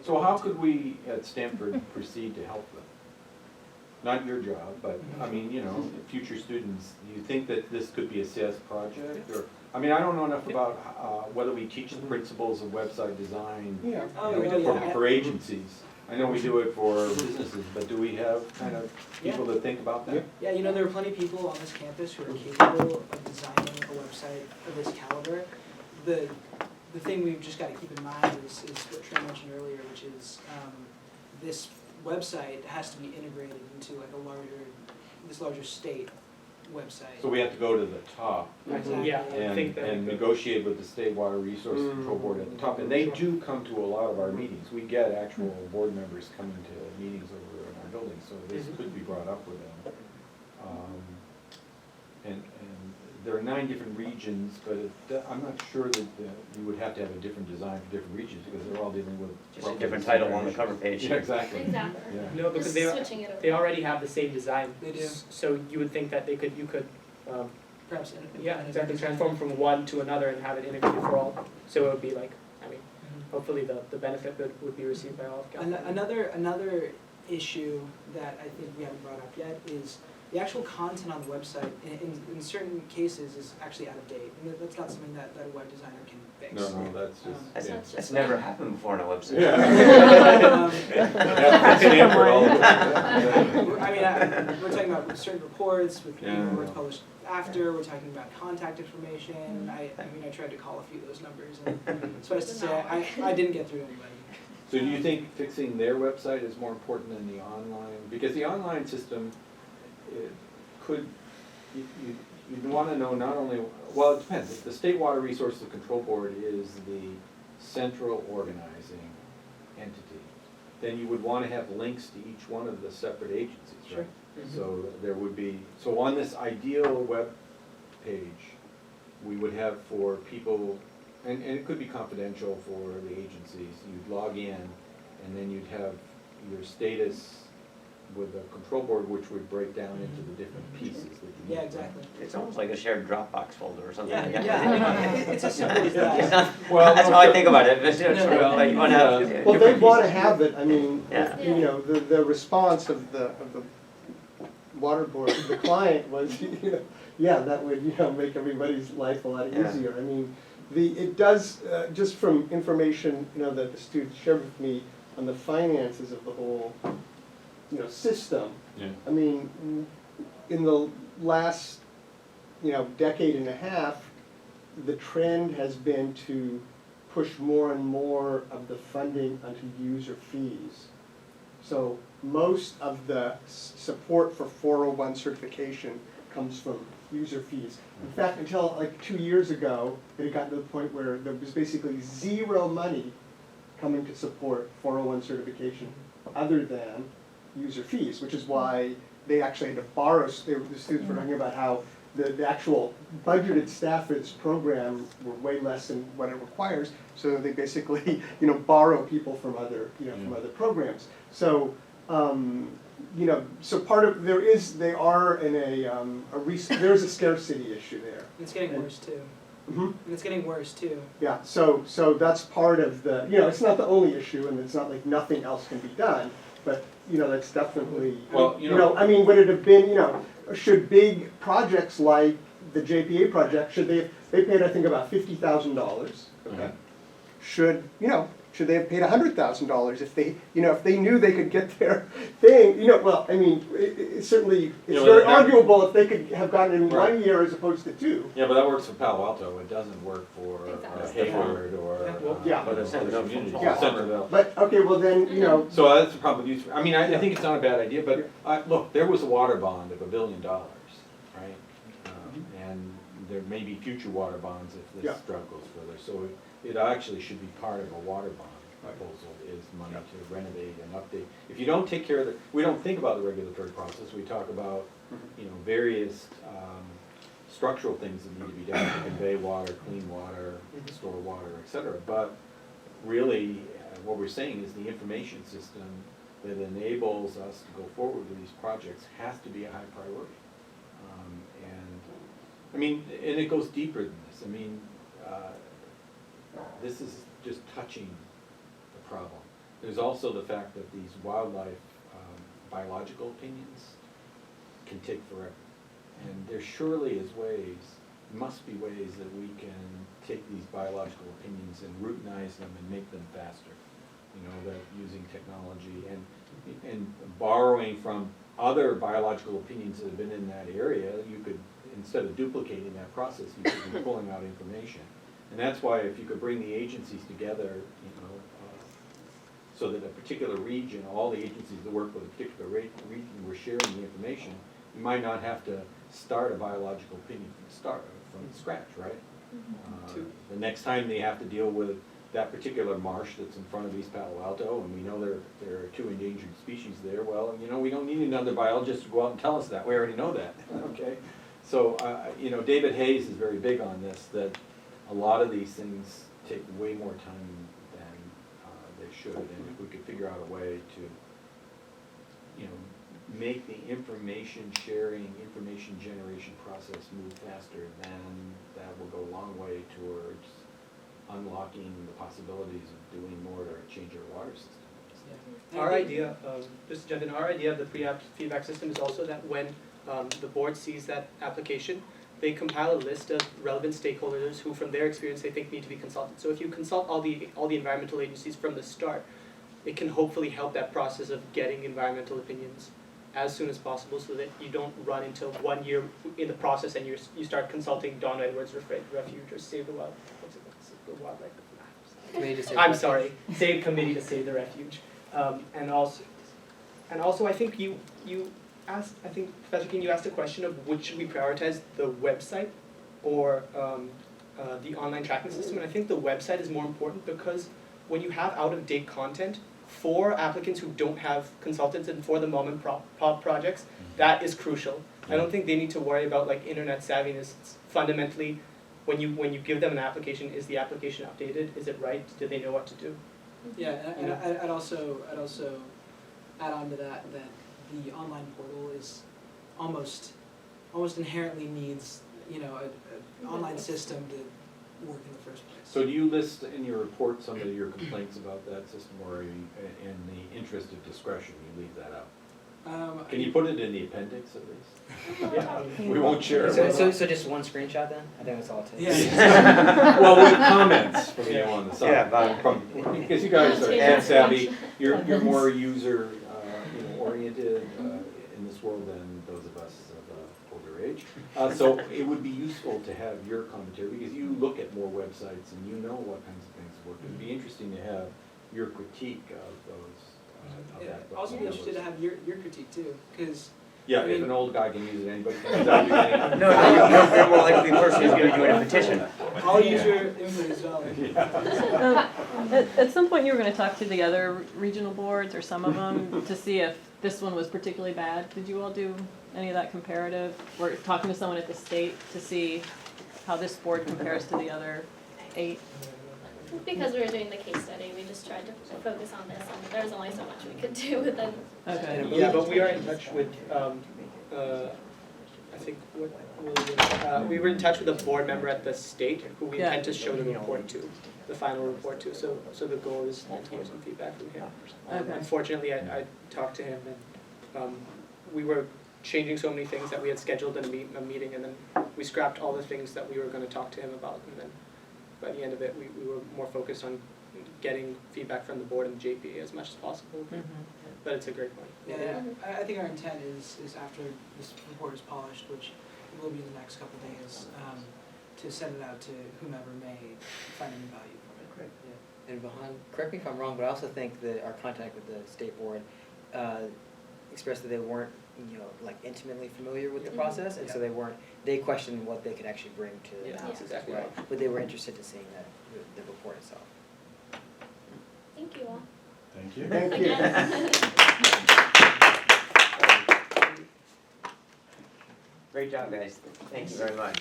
So how could we at Stanford proceed to help them? Not your job, but, I mean, you know, future students, do you think that this could be a CS project, or? I mean, I don't know enough about whether we teach the principles of website design for agencies. I know we do it for businesses, but do we have kind of people that think about that? Yeah, you know, there are plenty of people on this campus who are capable of designing a website of this caliber. The thing we've just got to keep in mind is what Trey mentioned earlier, which is this website has to be integrated into like this larger state website. So we have to go to the top Exactly. Yeah, I think that and negotiate with the State Water Resource Control Board at the top. And they do come to a lot of our meetings. We get actual board members coming to meetings over in our building, so this could be brought up with them. And there are 9 different regions, but I'm not sure that you would have to have a different design for different regions because they're all dealing with just a different title on the cover page. Yeah, exactly. Exactly. Yeah. No, because they already have the same design. They do. So you would think that you could Perhaps exactly transform from one to another and have it integrated for all. So it would be like, I mean, hopefully the benefit would be received by all of California. Another issue that I think we haven't brought up yet is the actual content on the website in certain cases is actually out of date. And that's not something that a web designer can fix. No, that's just, That's never happened before on a website. I mean, we're talking about certain reports with reports published after. We're talking about contact information. I mean, I tried to call a few of those numbers, and suffice to say, I didn't get through anybody. So do you think fixing their website is more important than the online? Because the online system, it could, you'd want to know not only, well, it depends. If the State Water Resources Control Board is the central organizing entity, then you would want to have links to each one of the separate agencies, right? Sure. So there would be, so on this ideal web page, we would have for people, and it could be confidential for the agencies, you'd log in and then you'd have your status with a control board which would break down into the different pieces that you need. Yeah, exactly. It's almost like a shared Dropbox folder or something like that. Yeah, it's as simple as that. It's not, Well, that's how I think about it. It's just, like you want to have Well, they want to have it. I mean, Yeah. you know, the response of the water board, the client was, you know, yeah, that would, you know, make everybody's life a lot easier. I mean, it does, just from information, you know, that the students shared with me on the finances of the whole, you know, system. Yeah. I mean, in the last, you know, decade and a half, the trend has been to push more and more of the funding onto user fees. So most of the support for 401 certification comes from user fees. In fact, until like 2 years ago, it had gotten to the point where there was basically zero money coming to support 401 certification other than user fees, which is why they actually had to borrow. The students were talking about how the actual budgeted staff for this program were way less than what it requires, so they basically, you know, borrow people from other, you know, from other programs. So, you know, so part of there is a scarcity issue there. It's getting worse too. Mm-hmm. It's getting worse too. Yeah. So that's part of the, you know, it's not the only issue, and it's not like nothing else can be done, but you know, that's definitely. Well, you know, I mean, would it have been, you know, should big projects like the JPA project, should they paid, I think, about $50,000. Okay. Should they have paid $100,000 if they, you know, if they knew they could get their thing, you know, well, I mean, it certainly, it's very arguable if they could have gotten it in 1 year as opposed to 2. Yeah, but that works for Palo Alto. It doesn't work for Exactly. Hayward or other communities. Yeah. Centerville. But, okay, well then, you know. So that's the problem with use. I mean, I think it's not a bad idea, but look, there was a water bond of $1 billion, right? And there may be future water bonds if this drug goes further. So it actually should be part of a water bond proposal, is money to renovate and update. If you don't take care of we don't think about the regulatory process. We talk about, you know, various structural things that need to be done to convey water, clean water, store water, et cetera. But really, what we're saying is the information system that enables us to go forward with these projects has to be a high priority. And I mean, and it goes deeper than this. I mean, this is just touching the problem. there's also the fact that these wildlife biological opinions can take forever. And there surely is ways, must be ways that we can take these biological opinions and routinize them and make them faster. You know, that using technology and borrowing from other biological opinions that have been in that area, you could, instead of duplicating that process, you could be pulling out information. And that's why if you could bring the agencies together, you know, so that a particular region, all the agencies that work with a particular region were sharing the information, you might not have to start a biological opinion from scratch, right? The next time they have to deal with that particular marsh that's in front of East Palo Alto, and we know there are 2 endangered species there, well, you know, we don't need another biologist to go out and tell us that, we already know that, okay? So, you know, David Hayes is very big on this, that a lot of these things take way more time than they should, and if we could figure out a way to, you know, make the information sharing, information generation process move faster, then that will go a long way towards unlocking the possibilities of doing more to change our water system. Yeah. Our idea, just to jump in, our idea of the pre-app feedback system is also that when the board sees that application, they compile a list of relevant stakeholders who, from their experience, they think need to be consulted. So if you consult all the environmental agencies from the start, it can hopefully help that process of getting environmental opinions as soon as possible, so that you don't run into 1 year in the process and you start consulting Don Edwards Refuge or Save the Wild. What's it called? The Wildlife. I'm sorry, Save Committee to Save the Refuge, and also I think you asked, I think Professor King, you asked a question of which should we prioritize, the website or the online tracking system, and I think the website is more important because when you have out-of-date content for applicants who don't have consultants and for the mom and pop projects, that is crucial. I don't think they need to worry about like internet savviness. It's fundamentally, when you give them an application, is the application updated? Is it right? Do they know what to do? Yeah, and I'd also add on to that the online portal is almost inherently needs, you know, an online system to work in the first place. So do you list in your report some of your complaints about that system, or in the interest of discretion, you leave that out? Can you put it in the appendix at least? Yeah. We won't share it. So just one screenshot then? I think that's all it takes. Yeah. Well, with comments from you on the side. Yeah, Because you guys are tech savvy, you're more user oriented in this world than those of us of older age. So it would be useful to have your commentary, because you look at more websites and you know what kinds of things work. It would be interesting to have your critique of those. Yeah, also be interested to have your critique too, because Yeah, if an old guy can use it, anybody can use it. No, you're more likely the person who's going to do a petition. I'll use your input as well. At some point you were going to talk to the other regional boards, or some of them, to see if this one was particularly bad. Did you all do any of that comparative? Or talking to someone at the state to see how this board compares to the other 8? Because we were doing the case study, we just tried to focus on this, and there was only so much we could do within. Okay. Yeah, but we are in touch with, I think, we were in touch with a board member at the state who we intend to show the report to, the final report to, so the goal is to hear some feedback from him. Okay. Unfortunately, I talked to him, and we were changing so many things that we had scheduled in a meeting, and then we scrapped all the things that we were going to talk to him about, and then by the end of it, we were more focused on getting feedback from the board and the JPA as much as possible. Mm-hmm. But it's a great point. Yeah, I think our intent is after this report is polished, which it will be in the next couple of days, to send it out to whomever may find any value from it. Great. Yeah. And Vihan, correct me if I'm wrong, but I also think that our contact with the state board expressed that they weren't, like intimately familiar with the process, and so they questioned what they could actually bring to the Yeah, analysis exactly as well. right. But they were interested in seeing the report itself. Thank you all. Thank you. Thank you. Again. Great job, guys. Thank you very much.